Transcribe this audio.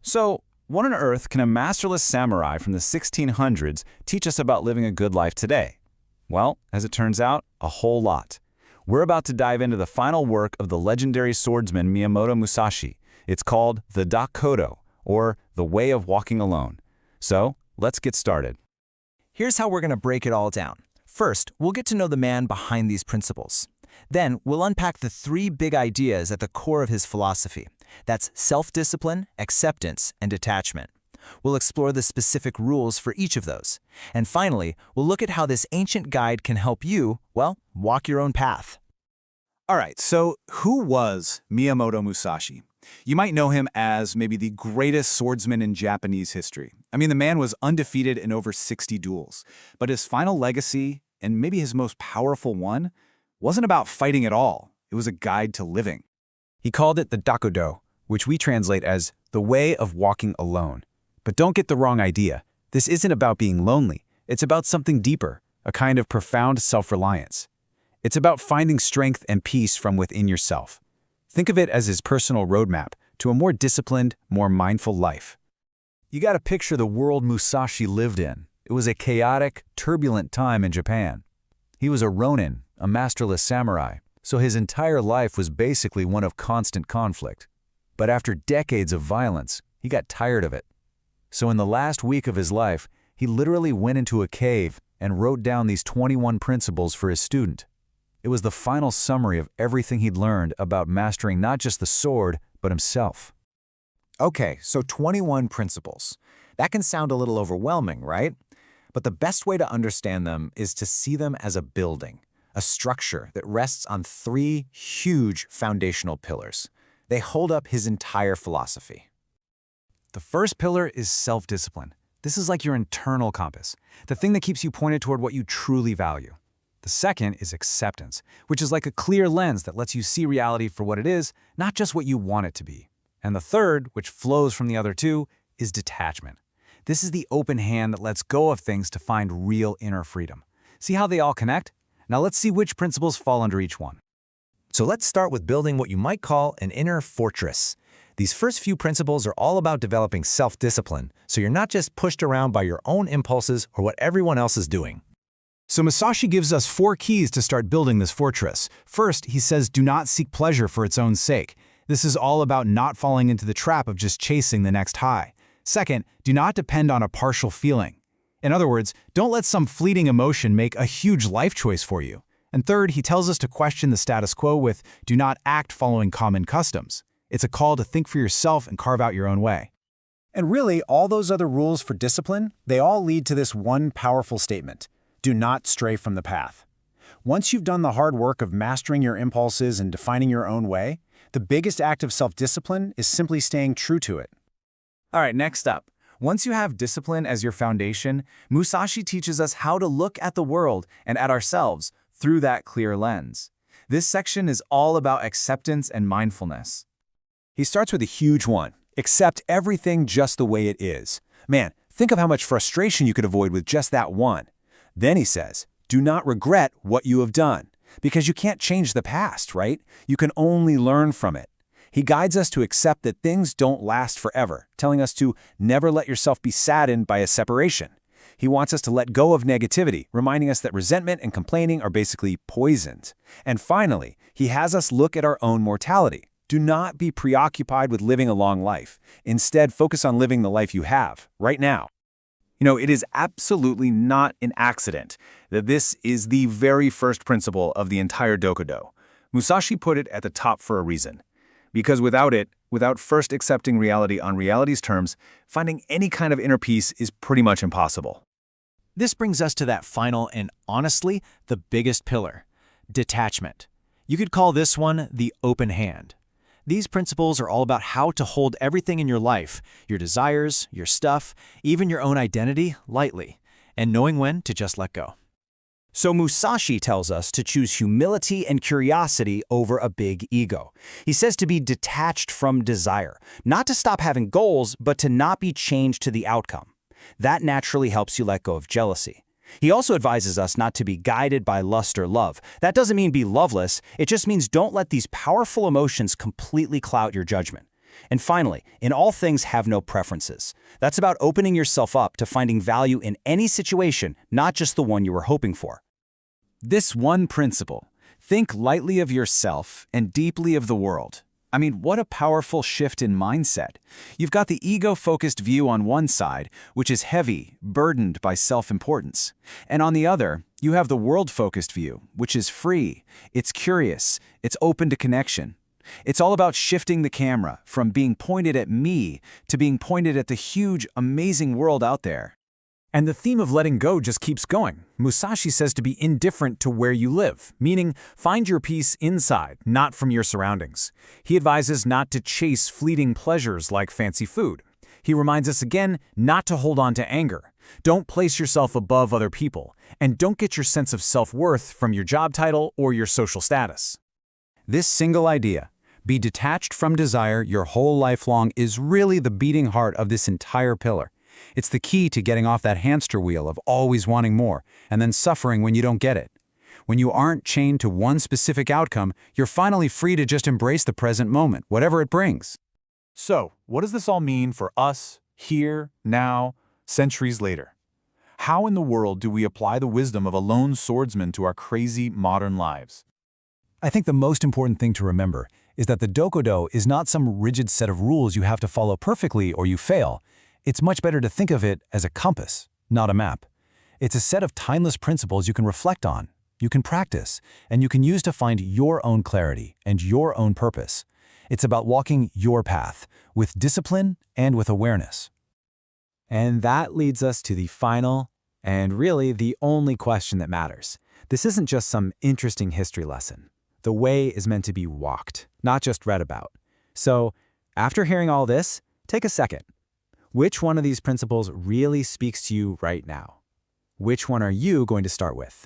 So, what on earth can a masterless samurai from the 1600s teach us about living a good life today? Well, as it turns out, a whole lot. We're about to dive into the final work of the legendary swordsman Miyamoto Musashi. It's called the Dokkodo, or the Way of Walking Alone. So, let's get started. Here's how we're going to break it all down. First, we'll get to know the man behind these principles. Then, we'll unpack the three big ideas at the core of his philosophy. That's self-discipline, acceptance, and detachment. We'll explore the specific rules for each of those. And finally, we'll look at how this ancient guide can help you, well, walk your own path. All right, so who was Miyamoto Musashi? You might know him as maybe the greatest swordsman in Japanese history. I mean, the man was undefeated in over 60 duels. But his final legacy, and maybe his most powerful one, wasn't about fighting at all. It was a guide to living. He called it the Dokodo, which we translate as the way of walking alone. But don't get the wrong idea. This isn't about being lonely. It's about something deeper, a kind of profound self-reliance. It's about finding strength and peace from within yourself. Think of it as his personal roadmap to a more disciplined, more mindful life. You gotta picture the world Musashi lived in. It was a chaotic, turbulent time in Japan. He was a ronin, a masterless samurai, so his entire life was basically one of constant conflict. But after decades of violence, he got tired of it. So in the last week of his life, he literally went into a cave and wrote down these 21 principles for his student. It was the final summary of everything he'd learned about mastering not just the sword, but himself. Okay, so 21 principles. That can sound a little overwhelming, right? But the best way to understand them is to see them as a building, a structure that rests on three huge foundational pillars. They hold up his entire philosophy. The first pillar is self-discipline. This is like your internal compass, the thing that keeps you pointed toward what you truly value. The second is acceptance, which is like a clear lens that lets you see reality for what it is, not just what you want it to be. And the third, which flows from the other two, is detachment. This is the open hand that lets go of things to find real inner freedom. See how they all connect? Now let's see which principles fall under each one. So let's start with building what you might call an inner fortress. These first few principles are all about developing self-discipline, so you're not just pushed around by your own impulses or what everyone else is doing. So Musashi gives us 4 keys to start building this fortress. First, he says do not seek pleasure for its own sake. This is all about not falling into the trap of just chasing the next high. Second, do not depend on a partial feeling. In other words, don't let some fleeting emotion make a huge life choice for you. And third, he tells us to question the status quo with do not act following common customs. It's a call to think for yourself and carve out your own way. And really, all those other rules for discipline, they all lead to this one powerful statement. Do not stray from the path. Once you've done the hard work of mastering your impulses and defining your own way, the biggest act of self-discipline is simply staying true to it. All right, next up. Once you have discipline as your foundation, Musashi teaches us how to look at the world and at ourselves through that clear lens. This section is all about acceptance and mindfulness. He starts with a huge one. Accept everything just the way it is. Man, think of how much frustration you could avoid with just that one. Then he says, do not regret what you have done, because you can't change the past, right? You can only learn from it. He guides us to accept that things don't last forever, telling us to never let yourself be saddened by a separation. He wants us to let go of negativity, reminding us that resentment and complaining are basically poisons. And finally, he has us look at our own mortality. Do not be preoccupied with living a long life. Instead, focus on living the life you have, right now. You know, it is absolutely not an accident that this is the very first principle of the entire Dokodo. Musashi put it at the top for a reason. Because without it, without first accepting reality on reality's terms, finding any kind of inner peace is pretty much impossible. This brings us to that final and, honestly, the biggest pillar, detachment. You could call this one the open hand. These principles are all about how to hold everything in your life, your desires, your stuff, even your own identity, lightly, and knowing when to just let go. So Musashi tells us to choose humility and curiosity over a big ego. He says to be detached from desire, not to stop having goals, but to not be changed to the outcome. That naturally helps you let go of jealousy. He also advises us not to be guided by lust or love. That doesn't mean be loveless, it just means don't let these powerful emotions completely cloud your judgment. And finally, in all things have no preferences. That's about opening yourself up to finding value in any situation, not just the one you were hoping for. This one principle, think lightly of yourself and deeply of the world. I mean, what a powerful shift in mindset. You've got the ego-focused view on one side, which is heavy, burdened by self-importance. And on the other, you have the world-focused view, which is free, it's curious, it's open to connection. It's all about shifting the camera from being pointed at me to being pointed at the huge, amazing world out there. And the theme of letting go just keeps going. Musashi says to be indifferent to where you live, meaning find your peace inside, not from your surroundings. He advises not to chase fleeting pleasures like fancy food. He reminds us again not to hold on to anger. Don't place yourself above other people, and don't get your sense of self-worth from your job title or your social status. This single idea, be detached from desire your whole life long, is really the beating heart of this entire pillar. It's the key to getting off that hamster wheel of always wanting more and then suffering when you don't get it. When you aren't chained to one specific outcome, you're finally free to just embrace the present moment, whatever it brings. So, what does this all mean for us, here, now, centuries later? How in the world do we apply the wisdom of a lone swordsman to our crazy modern lives? I think the most important thing to remember is that the Dokkodo is not some rigid set of rules you have to follow perfectly or you fail. It's much better to think of it as a compass, not a map. It's a set of timeless principles you can reflect on, you can practice, and you can use to find your own clarity and your own purpose. It's about walking your path with discipline and with awareness. And that leads us to the final, and really the only question that matters. This isn't just some interesting history lesson. The way is meant to be walked, not just read about. So, after hearing all this, take a second. Which one of these principles really speaks to you right now? Which one are you going to start with?